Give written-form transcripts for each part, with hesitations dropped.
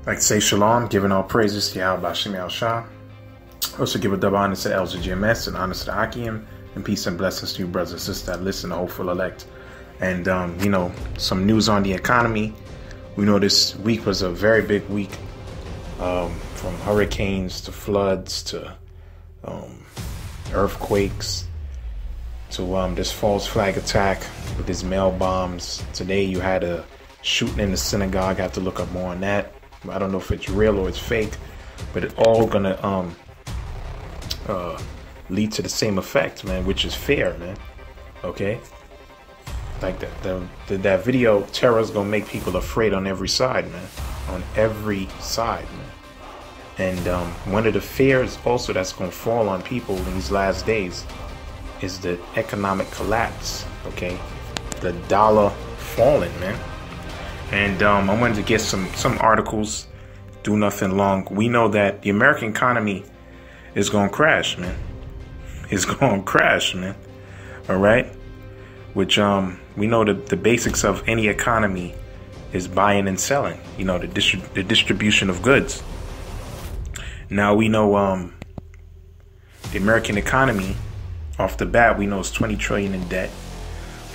Like to say shalom, giving all praises to Yahawashi. Also give a double honor to the elders of GMS and honor to the Akim, and peace and blessings to you brothers and sisters that listen to Hopeful Elect. And some news on the economy. We know this week was a very big week, from hurricanes to floods to earthquakes to this false flag attack with these mail bombs. Today you had a shooting in the synagogue. I have to look up more on that. I don't know if it's real or it's fake, but it's all gonna lead to the same effect, man, which is fear, man. Okay, like that video, terror's gonna make people afraid on every side, man, on every side, man. And one of the fears also that's gonna fall on people in these last days is the economic collapse. Okay, the dollar falling, man. And I wanted to get some articles, do nothing long. We know that the American economy is going to crash, man. It's going to crash, man. All right? Which we know that the basics of any economy is buying and selling, the distribution of goods. Now we know the American economy, off the bat, we know it's 20 trillion in debt.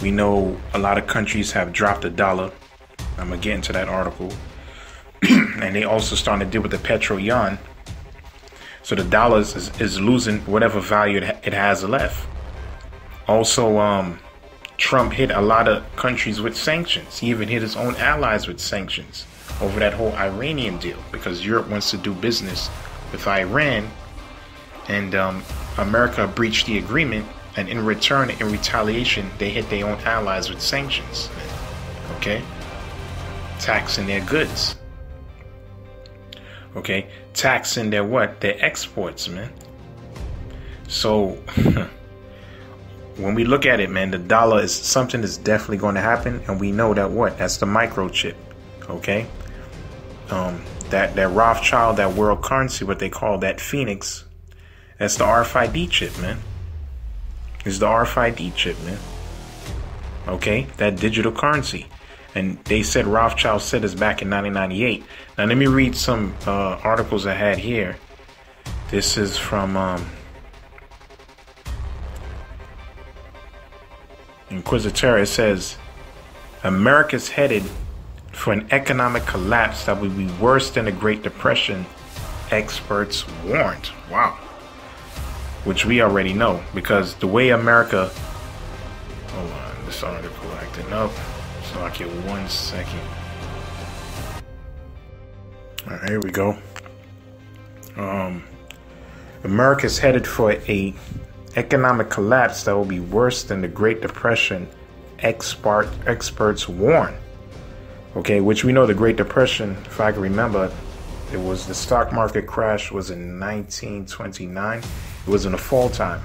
We know a lot of countries have dropped the dollar. I'm going to get into that article. And they also starting to deal with the petro yuan. So the dollar is losing whatever value it has left. Also, Trump hit a lot of countries with sanctions. He even hit his own allies with sanctions over that whole Iranian deal, because Europe wants to do business with Iran. And America breached the agreement. And in return, in retaliation, they hit their own allies with sanctions. Okay? Taxing their goods. Okay? Taxing their what? Their exports, man. So, when we look at it, man, the dollar is something that's definitely going to happen. And we know that what? That's the microchip. Okay? That Rothschild, that world currency, what they call that Phoenix, that's the Rfid chip, man. It's the Rfid chip, man. Okay? That digital currency. And they said Rothschild said this back in 1998. Now let me read some articles I had here. This is from Inquisitor. It says, America's headed for an economic collapse that will be worse than the Great Depression, experts warned. Wow. Which we already know, because the way America... Hold on, this article acting up. So I'll get 1 second. All right, here we go. America's headed for a economic collapse that will be worse than the Great Depression, experts warn. Okay, which we know the Great Depression, if I can remember, it was the stock market crash was in 1929. It was in the fall time.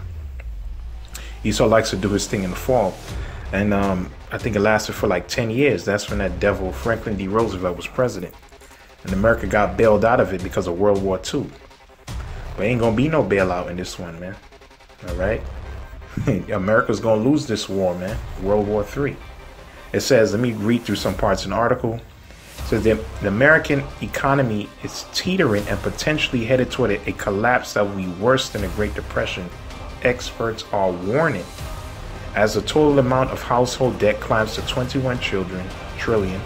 Esau likes to do his thing in the fall. And I think it lasted for like 10 years. That's when that devil Franklin D. Roosevelt was president. And America got bailed out of it because of World War II. But ain't going to be no bailout in this one, man. All right? America's going to lose this war, man. World War III. It says, let me read through some parts in the article. So the American economy is teetering and potentially headed toward a collapse that will be worse than the Great Depression. Experts are warning. As the total amount of household debt climbs to 21 trillion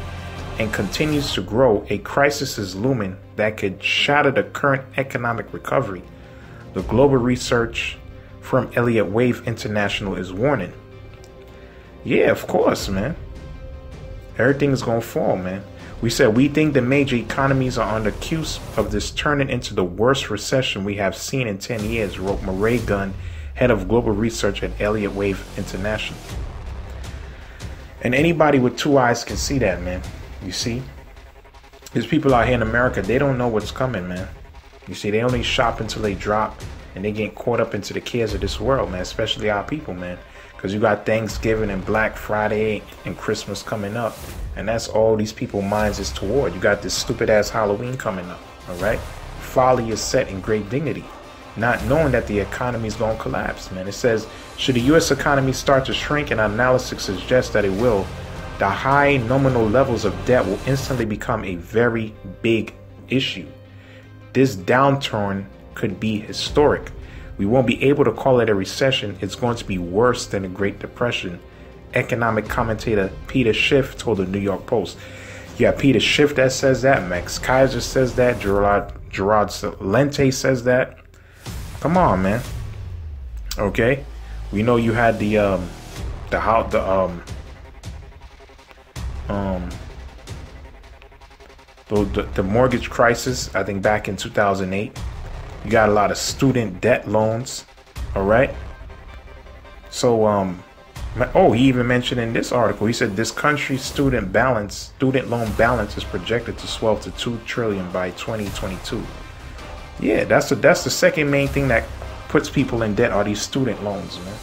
and continues to grow, a crisis is looming that could shatter the current economic recovery. The global research firm Elliott Wave International is warning. Yeah, of course, man. Everything's gonna fall, man. We said we think the major economies are on the cusp of this turning into the worst recession we have seen in 10 years, wrote Murray Gunn, head of global research at Elliott Wave International. And anybody with 2 eyes can see that, man. You see? There's people out here in America, they don't know what's coming, man. You see, they only shop until they drop, and they get caught up into the cares of this world, man, especially our people, man. Because you got Thanksgiving and Black Friday and Christmas coming up. And that's all these people's minds is toward. You got this stupid ass Halloween coming up. All right. Folly is set in great dignity, not knowing that the economy is going to collapse, man. It says, should the U.S. economy start to shrink, and analysis suggests that it will, the high nominal levels of debt will instantly become a very big issue. This downturn could be historic. We won't be able to call it a recession. It's going to be worse than the Great Depression. Economic commentator Peter Schiff told the New York Post. Yeah, Peter Schiff that says that. Max Kaiser says that. Gerard Salente says that. Come on, man. Okay, we know you had the mortgage crisis. I think back in 2008, you got a lot of student debt loans. All right. So he even mentioned in this article, he said this country's student loan balance is projected to swell to $2 trillion by 2022. Yeah, that's the second main thing that puts people in debt are these student loans, man.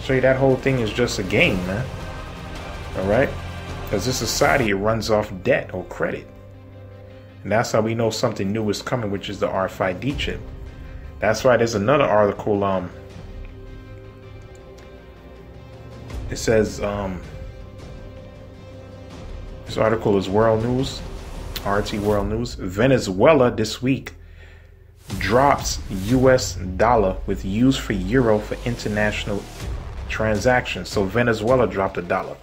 Show you that whole thing is just a game, man. All right, because this society, it runs off debt or credit, and that's how we know something new is coming, which is the RFID chip. That's why there's another article. It says this article is World News, RT World News. Venezuela this week drops US dollar with use for euro for international transactions. So Venezuela dropped a dollar.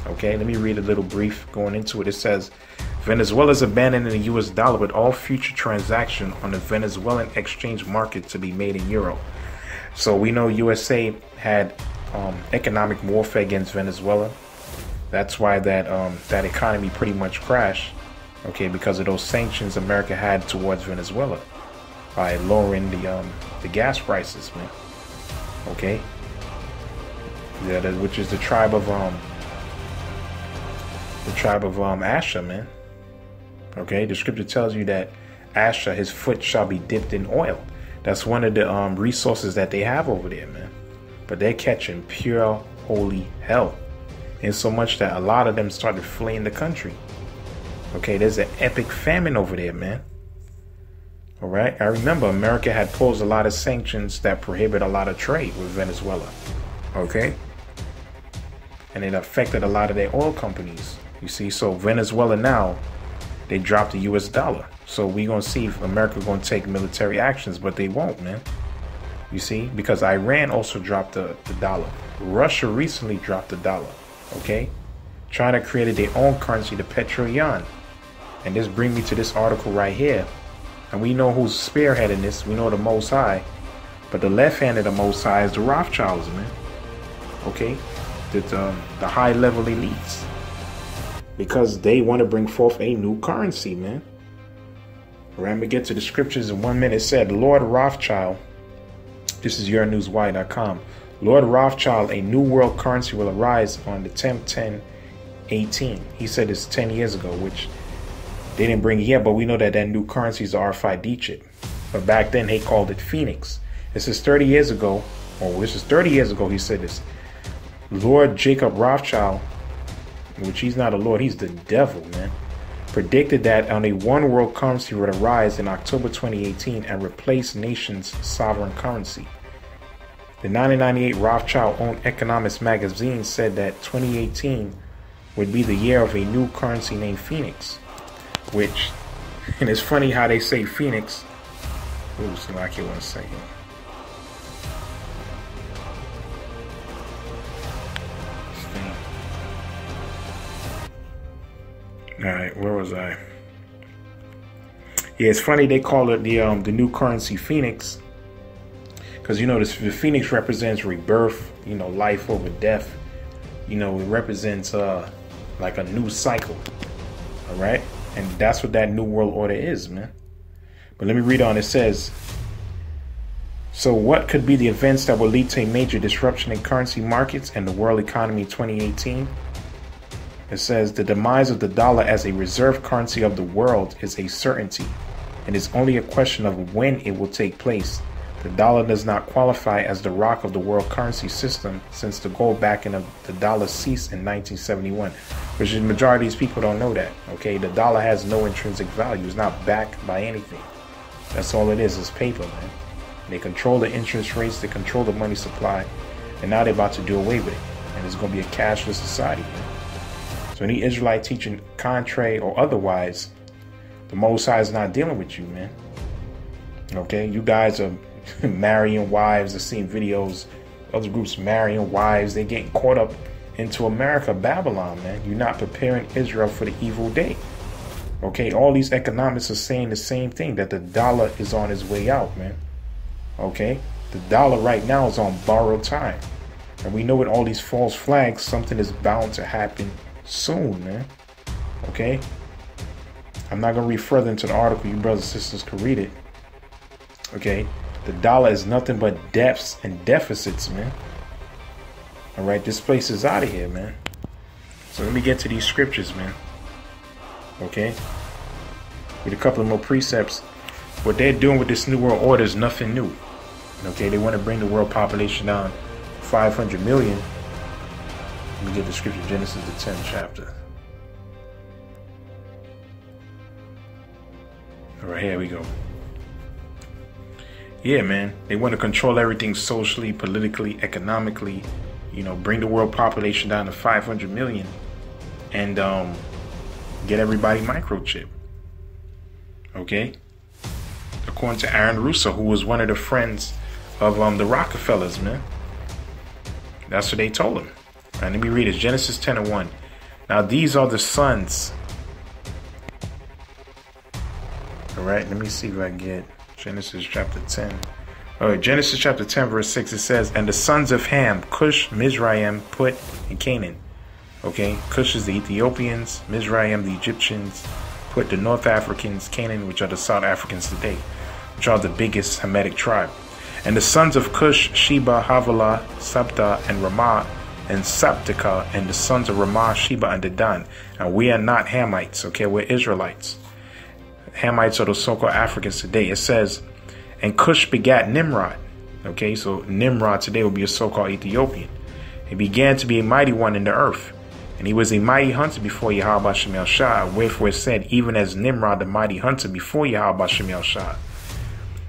Okay, let me read a little brief going into it. It says Venezuela's abandoning the US dollar with all future transaction on the Venezuelan exchange market to be made in euro. So we know USA had economic warfare against Venezuela. That's why that economy pretty much crashed. Okay, because of those sanctions America had towards Venezuela by lowering the gas prices, man. Okay, yeah, which is the tribe of Asher, man. Okay, the scripture tells you that Asher, his foot shall be dipped in oil. That's one of the resources that they have over there, man. But they're catching pure holy hell, and so much that a lot of them started fleeing the country. Okay, there's an epic famine over there, man. All right, I remember America had posed a lot of sanctions that prohibit a lot of trade with Venezuela. Okay, and it affected a lot of their oil companies. You see, so Venezuela now, they dropped the US dollar. So we're going to see if America going to take military actions, but they won't, man. You see, because Iran also dropped the dollar. Russia recently dropped the dollar. Okay, China created their own currency, the petro yuan. And this brings me to this article right here. And we know who's spearheading this. We know the Most High. But the left hand of the Most High is the Rothschilds, man. Okay, the high level elites. Because they want to bring forth a new currency, man. Right, I'm going to get to the scriptures in 1 minute. It said, Lord Rothschild, this is yournewswire.com. Lord Rothschild, a new world currency will arise on the 10th, 10/18. He said it's 10 years ago, which they didn't bring it yet, but we know that new currency is the RFID chip. But back then, they called it Phoenix. This is 30 years ago, he said this. Lord Jacob Rothschild, which he's not a lord, he's the devil, man, predicted that on a one world currency would arise in October 2018 and replace nations' sovereign currency. The 1998 Rothschild-owned Economist magazine said that 2018 would be the year of a new currency named Phoenix, which, and it's funny how they say Phoenix. Ooh, so I can't want to say it. All right, where was I? Yeah, it's funny they call it the new currency Phoenix, because you know the Phoenix represents rebirth, you know, life over death. You know, it represents like a new cycle. All right, and that's what that new world order is, man. But let me read on. It says, so what could be the events that will lead to a major disruption in currency markets and the world economy in 2018? It says the demise of the dollar as a reserve currency of the world is a certainty, and it's only a question of when it will take place. The dollar does not qualify as the rock of the world currency system since the gold backing of the dollar ceased in 1971, which the majority of these people don't know that. Okay, the dollar has no intrinsic value. It's not backed by anything. That's all it is paper, man. They control the interest rates, they control the money supply, and now they're about to do away with it. And it's going to be a cashless society, man. So any Israelite teaching contrary or otherwise The Most High is not dealing with you, man. Okay, you guys are marrying wives. I've seen videos, other groups marrying wives. They're getting caught up into America, Babylon, man. You're not preparing Israel for the evil day. Okay, all these economists are saying the same thing, that the dollar is on its way out, man. Okay, the dollar right now is on borrowed time. And we know with all these false flags, something is bound to happen soon, man. Okay, I'm not going to read further into the article. You brothers and sisters can read it. Okay, the dollar is nothing but debts and deficits, man. All right, this place is out of here, man. So let me get to these scriptures, man. Okay, with a couple of more precepts. What they're doing with this New World Order is nothing new. Okay, they want to bring the world population down 500 million. Let me get the scripture, Genesis the 10th chapter. All right, here we go. Yeah, man, they want to control everything socially, politically, economically. You know, bring the world population down to 500 million, and get everybody microchip. Okay, according to Aaron Russo, who was one of the friends of the Rockefellers, man. That's what they told him. All right, let me read it. Genesis 10:1. Now these are the sons. All right, let me see if I get Genesis chapter 10. All right, Genesis chapter 10, verse 6, it says, and the sons of Ham, Cush, Mizraim, Put, and Canaan. Okay, Cush is the Ethiopians, Mizraim, the Egyptians, Put, the North Africans, Canaan, which are the South Africans today, which are the biggest Hamitic tribe. And the sons of Cush, Sheba, Havilah, Sabta, and Ramah, and Sabtika, and the sons of Ramah, Sheba, and Dedan. And we are not Hamites, okay, we're Israelites. Hamites are the so-called Africans today. It says, and Cush begat Nimrod. Okay, so Nimrod today will be a so-called Ethiopian. He began to be a mighty one in the earth. And he was a mighty hunter before Yahawah Shemel Shah. Wherefore it said, even as Nimrod the mighty hunter before Yahawah Shemel Shah.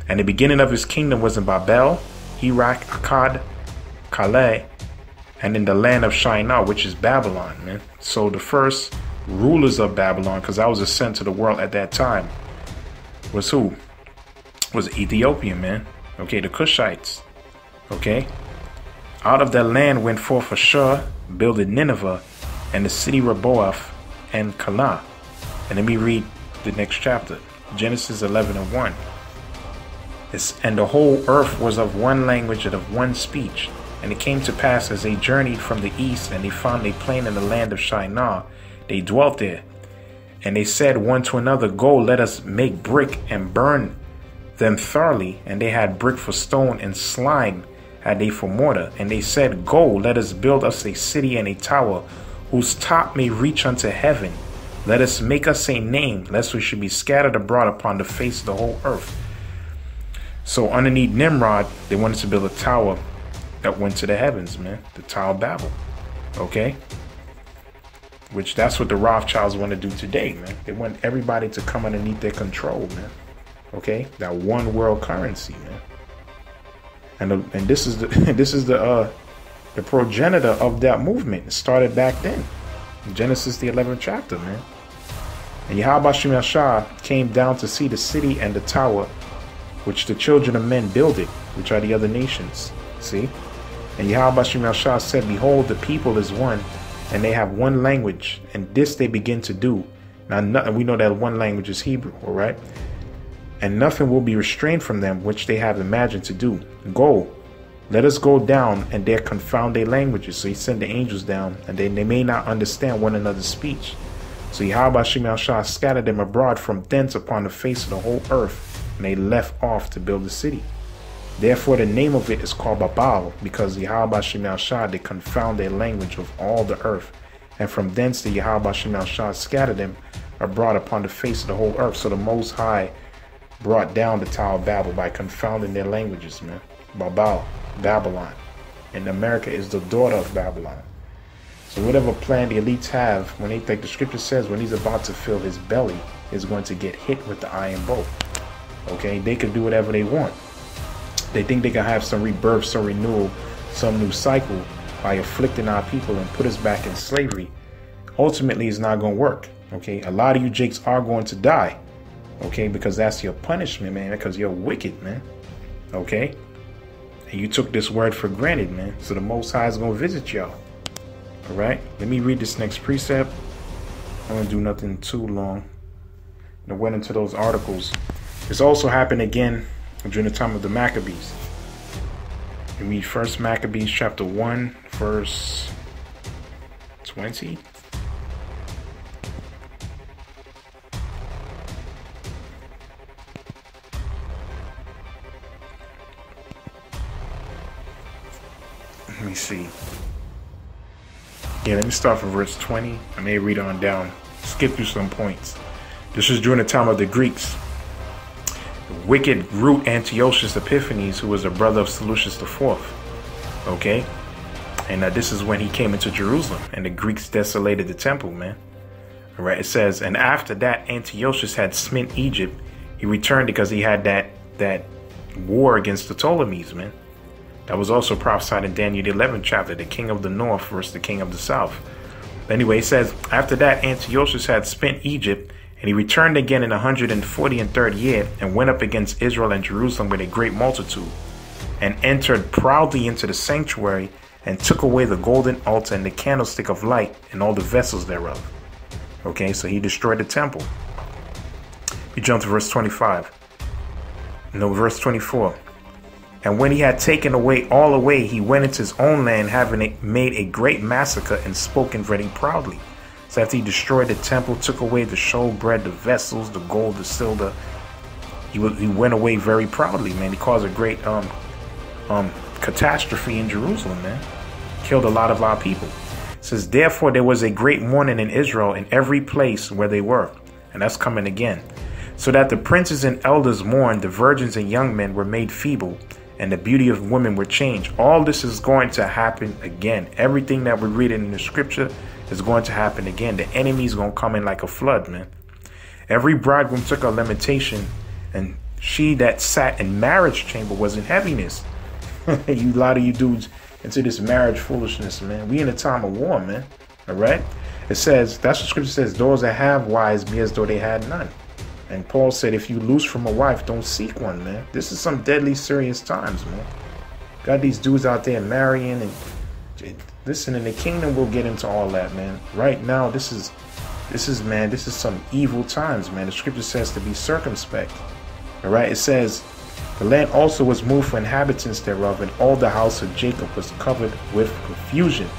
And the beginning of his kingdom was in Babel, Iraq, Akkad, Calais, and in the land of Shinar, which is Babylon, man. So the first rulers of Babylon, because I was sent to the world at that time, was who? Was Ethiopian, man. Okay, the Cushites. Okay, out of that land went forth Ashur, builded Nineveh, and the city Rehoboth, and Calah. And let me read the next chapter, Genesis 11:1. And the whole earth was of one language and of one speech. And it came to pass as they journeyed from the east, and they found a plain in the land of Shinar, they dwelt there. And they said one to another, go, let us make brick and burn them thoroughly. And they had brick for stone, and slime had they for mortar. And they said, go, let us build us a city and a tower, whose top may reach unto heaven. Let us make us a name, lest we should be scattered abroad upon the face of the whole earth. So underneath Nimrod, they wanted to build a tower that went to the heavens, man. The Tower of Babel. Okay? Which that's what the Rothschilds want to do today, man. They want everybody to come underneath their control, man. Okay? That one world currency, man. And this is the progenitor of that movement. It started back then. In Genesis the 11th chapter, man. And Yahawashi Shemel Shah came down to see the city and the tower which the children of men builded, which are the other nations. See? And Yahawashi Shemel Shah said, behold, the people is one, and they have one language, and this they begin to do. Now, we know that one language is Hebrew, all right? And nothing will be restrained from them, which they have imagined to do. Go, let us go down, and there confound their languages. So he sent the angels down, and they may not understand one another's speech. So Yahawashi Shemel Shah scattered them abroad from thence upon the face of the whole earth, and they left off to build the city. Therefore the name of it is called Babal, because Yahawashi Shemel Shah did confound their language of all the earth. And from thence the Yahawashi Shemel Shah scattered them abroad upon the face of the whole earth. So the Most High brought down the Tower of Babel by confounding their languages, man. Babal, Babylon. And America is the daughter of Babylon. So whatever plan the elites have, when they think the scripture says when he's about to fill his belly, is going to get hit with the iron bolt. Okay, they can do whatever they want. They think they can have some rebirth, some renewal, some new cycle by afflicting our people and put us back in slavery. Ultimately, it's not going to work. Okay, a lot of you jakes are going to die. Okay, because that's your punishment, man, because you're wicked, man. Okay? And you took this word for granted, man. So the Most High is going to visit y'all. All right? Let me read this next precept. I don't want to do nothing too long. I went into those articles. This also happened again during the time of the Maccabees. We read 1 Maccabees chapter 1, verse 20. Let me see. Yeah, let me start from verse 20. I may read on down, skip through some points. This is during the time of the Greeks. The wicked root Antiochus Epiphanes, who was a brother of Seleucus IV. Okay? And this is when he came into Jerusalem, and the Greeks desolated the temple, man. All right, it says, and after that Antiochus had smitten Egypt, he returned because he had that war against the Ptolemies, man. That was also prophesied in Daniel the 11th chapter, the king of the north versus the king of the south. But anyway, it says, after that Antiochus had spent Egypt, and he returned again in 143rd year, and went up against Israel and Jerusalem with a great multitude, and entered proudly into the sanctuary, and took away the golden altar and the candlestick of light, and all the vessels thereof. Okay, so he destroyed the temple. We jump to verse 25. No, verse 24. And when he had taken all away, he went into his own land, having made a great massacre and spoken very proudly. So after he destroyed the temple, took away the showbread, the vessels, the gold, the silver, he went away very proudly, man. He caused a great catastrophe in Jerusalem, man. Killed a lot of our people. It says, therefore there was a great mourning in Israel in every place where they were. And that's coming again. So that the princes and elders mourned, the virgins and young men were made feeble, and the beauty of women were changed. All this is going to happen again. Everything that we're reading in the scripture is going to happen again. The enemy's going to come in like a flood, man. Every bridegroom took a lamentation, and she that sat in marriage chamber was in heaviness. A lot of you dudes into this marriage foolishness, man. We in a time of war, man. All right? It says, that's what scripture says, those that have wives be as though they had none. And Paul said, if you lose from a wife, don't seek one, man. This is some deadly serious times, man. Got these dudes out there marrying and listen, in the kingdom we'll get into all that, man. Right now, this is some evil times, man. The scripture says to be circumspect. All right, it says, the land also was moved for inhabitants thereof, and all the house of Jacob was covered with confusion.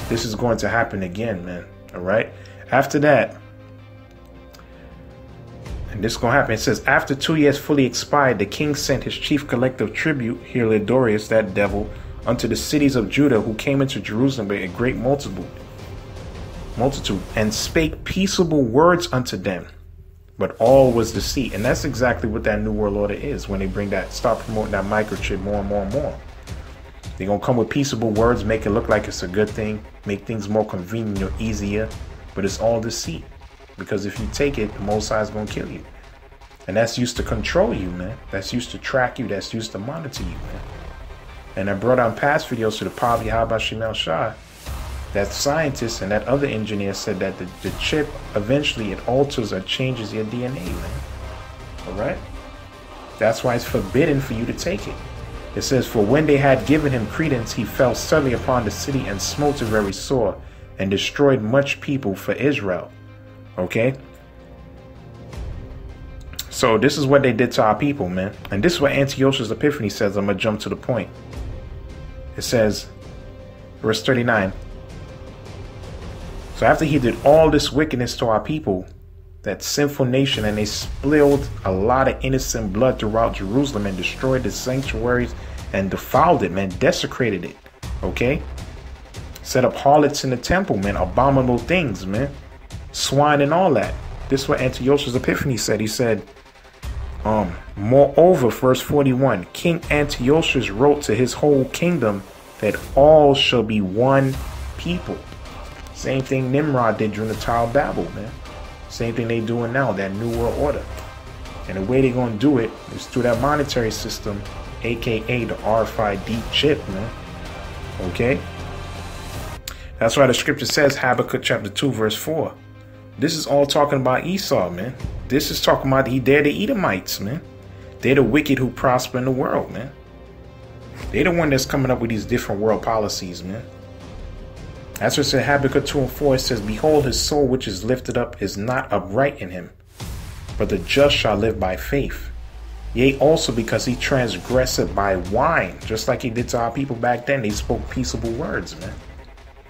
This is going to happen again, man. All right. After that, and this is going to happen. It says, after 2 years fully expired, the king sent his chief collector of tribute, Helidorius, that devil, unto the cities of Judah, who came into Jerusalem with a great multitude, and spake peaceable words unto them. But all was deceit. And that's exactly what that New World Order is when they bring that, start promoting that microchip more and more and more. They're going to come with peaceable words, make it look like it's a good thing, make things more convenient or easier, but it's all deceit. Because if you take it, the Most High is going to kill you. And that's used to control you, man. That's used to track you. That's used to monitor you, man. And I brought on past videos to the power of Yahawashi, that scientist and that other engineer said that the chip, eventually it alters or changes your DNA, man. All right? That's why it's forbidden for you to take it. It says, for when they had given him credence, he fell suddenly upon the city and smote it very sore, and destroyed much people for Israel. Okay? So this is what they did to our people, man. And this is what Antiochus Epiphanes says. I'm going to jump to the point. It says, verse 39. So after he did all this wickedness to our people, that sinful nation, and they spilled a lot of innocent blood throughout Jerusalem and destroyed the sanctuaries and defiled it, man, desecrated it. Okay? Set up harlots in the temple, man, abominable things, man. Swine and all that. This is what Antiochus Epiphanes said. He said, moreover, verse 41, King Antiochus wrote to his whole kingdom that all shall be one people. Same thing Nimrod did during the Tower of Babel, man. Same thing they doing now, that New World Order. And the way they're going to do it is through that monetary system, aka the Rfid chip, man. Okay? That's why the scripture says, Habakkuk chapter 2, verse 4. This is all talking about Esau, man. This is talking about they're the Edomites, man. They're the wicked who prosper in the world, man. They're the one that's coming up with these different world policies, man. That's what it said, Habakkuk 2:4. It says, behold, his soul which is lifted up is not upright in him, but the just shall live by faith. Yea, also because he transgressed by wine, just like he did to our people back then. They spoke peaceable words, man.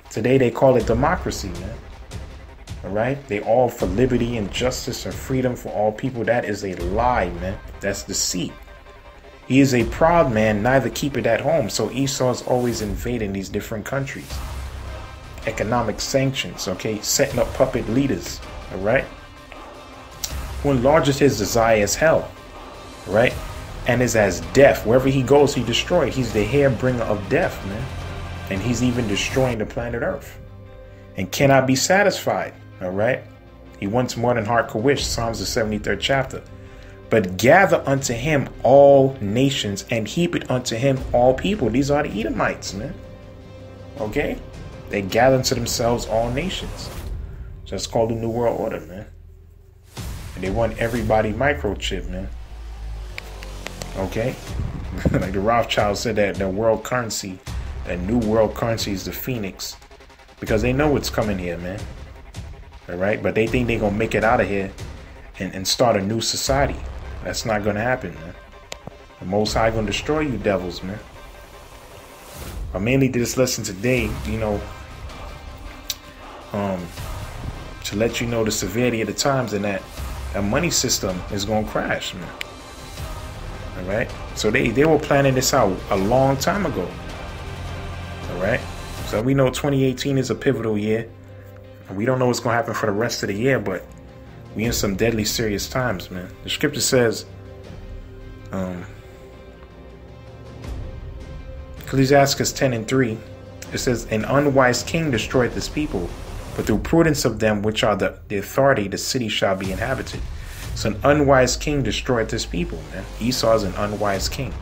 Today they call it democracy, man. All right? They all for liberty and justice and freedom for all people. That is a lie, man. That's deceit. He is a proud man, neither keep it at home. So Esau is always invading these different countries. Economic sanctions, okay? Setting up puppet leaders, all right? Who enlarges his desire as hell, right? And is as death. Wherever he goes, he destroys. He's the hair-bringer of death, man. And he's even destroying the planet Earth. And cannot be satisfied, all right? He wants more than heart could wish, Psalms the 73rd chapter. But gather unto him all nations, and heap it unto him all people. These are the Edomites, man. Okay? They gather unto themselves all nations. That's called the New World Order, man. And they want everybody microchip, man. Okay? Like the Rothschild said that the world currency, that new world currency is the Phoenix. Because they know what's coming here, man. All right? But they think they're going to make it out of here and start a new society. That's not going to happen, man. The Most High going to destroy you devils, man. I mainly did this lesson today, you know, to let you know the severity of the times and that money system is going to crash, man. All right? So they were planning this out a long time ago. All right? So we know 2018 is a pivotal year. And we don't know what's going to happen for the rest of the year, but we in some deadly serious times, man. The scripture says, Ecclesiastes 10:3, it says, an unwise king destroyed this people, but through prudence of them which are the authority, the city shall be inhabited. So an unwise king destroyed this people, man. Esau is an unwise king.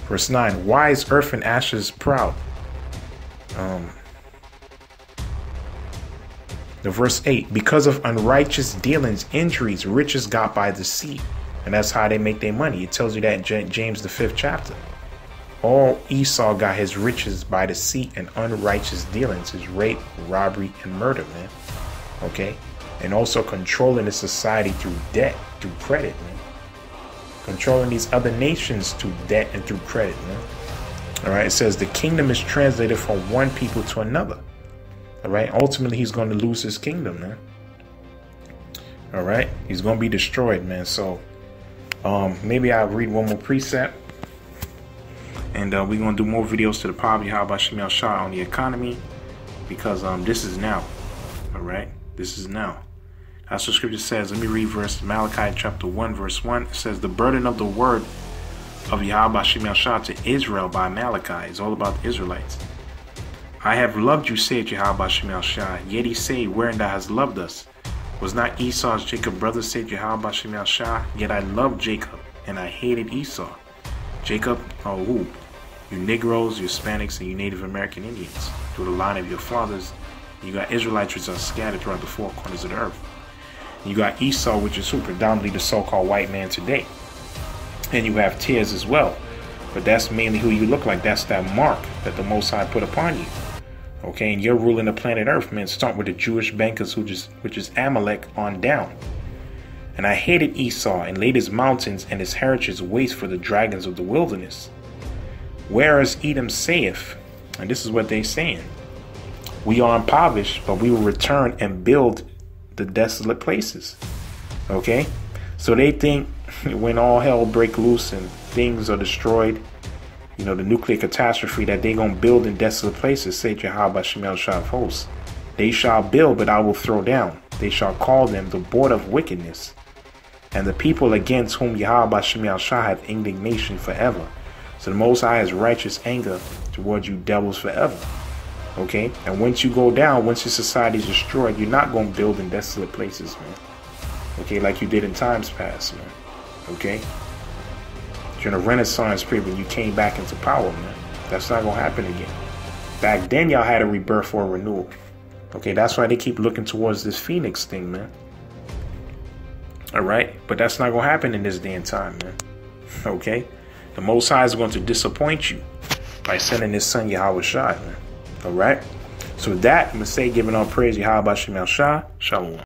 Verse 9, wise earth and ashes proud. The verse 8, because of unrighteous dealings, injuries, riches got by deceit. And that's how they make their money. It tells you that in James the 5th chapter. All Esau got his riches by deceit and unrighteous dealings, his rape, robbery, and murder, man. Okay? And also controlling the society through debt, through credit, man. Controlling these other nations through debt and through credit, man. All right? It says the kingdom is translated from one people to another. All right? Ultimately, he's going to lose his kingdom, man. All right? He's going to be destroyed, man. So maybe I'll read one more precept. And we're going to do more videos to the power of Yahawashi on the economy. Because this is now. All right? This is now. That's what scripture says. Let me read Malachi chapter 1, verse 1. It says, the burden of the word of Yahawashi to Israel by Malachi is all about the Israelites. I have loved you, said Yahawashi, yet he say, wherein thou hast loved us. Was not Esau's Jacob brother, said Yahawashi, yet I loved Jacob, and I hated Esau. Jacob, oh who? You Negroes, you Hispanics, and you Native American Indians. Through the line of your fathers, you got Israelites which are scattered throughout the four corners of the earth. And you got Esau, which is who? Predominantly the so-called white man today. And you have Tears as well. But that's mainly who you look like. That's that mark that the Most High put upon you. Okay, and you're ruling the planet Earth, man. Start with the Jewish bankers, which is Amalek on down. And I hated Esau and laid his mountains and his heritage waste for the dragons of the wilderness. Whereas Edom saith, and this is what they're saying, we are impoverished, but we will return and build the desolate places. Okay, so they think when all hell break loose and things are destroyed, you know, the nuclear catastrophe, that they're going to build in desolate places, say Yahawashi of hosts. They shall build, but I will throw down. They shall call them the border of wickedness, and the people against whom Yahawashi hath indignation forever. So the Most High has righteous anger towards you devils forever. Okay? And once you go down, once your society is destroyed, you're not going to build in desolate places, man. Okay? Like you did in times past, man. Okay? During the Renaissance period when you came back into power, man. That's not going to happen again. Back then, y'all had a rebirth or a renewal. Okay? That's why they keep looking towards this Phoenix thing, man. All right. But that's not going to happen in this day and time, man. Okay. The Most High is going to disappoint you by sending his son Yahawashi, man. All right. So with that, I'm going to say, giving all praise, Yahawashi Shah. Shalom.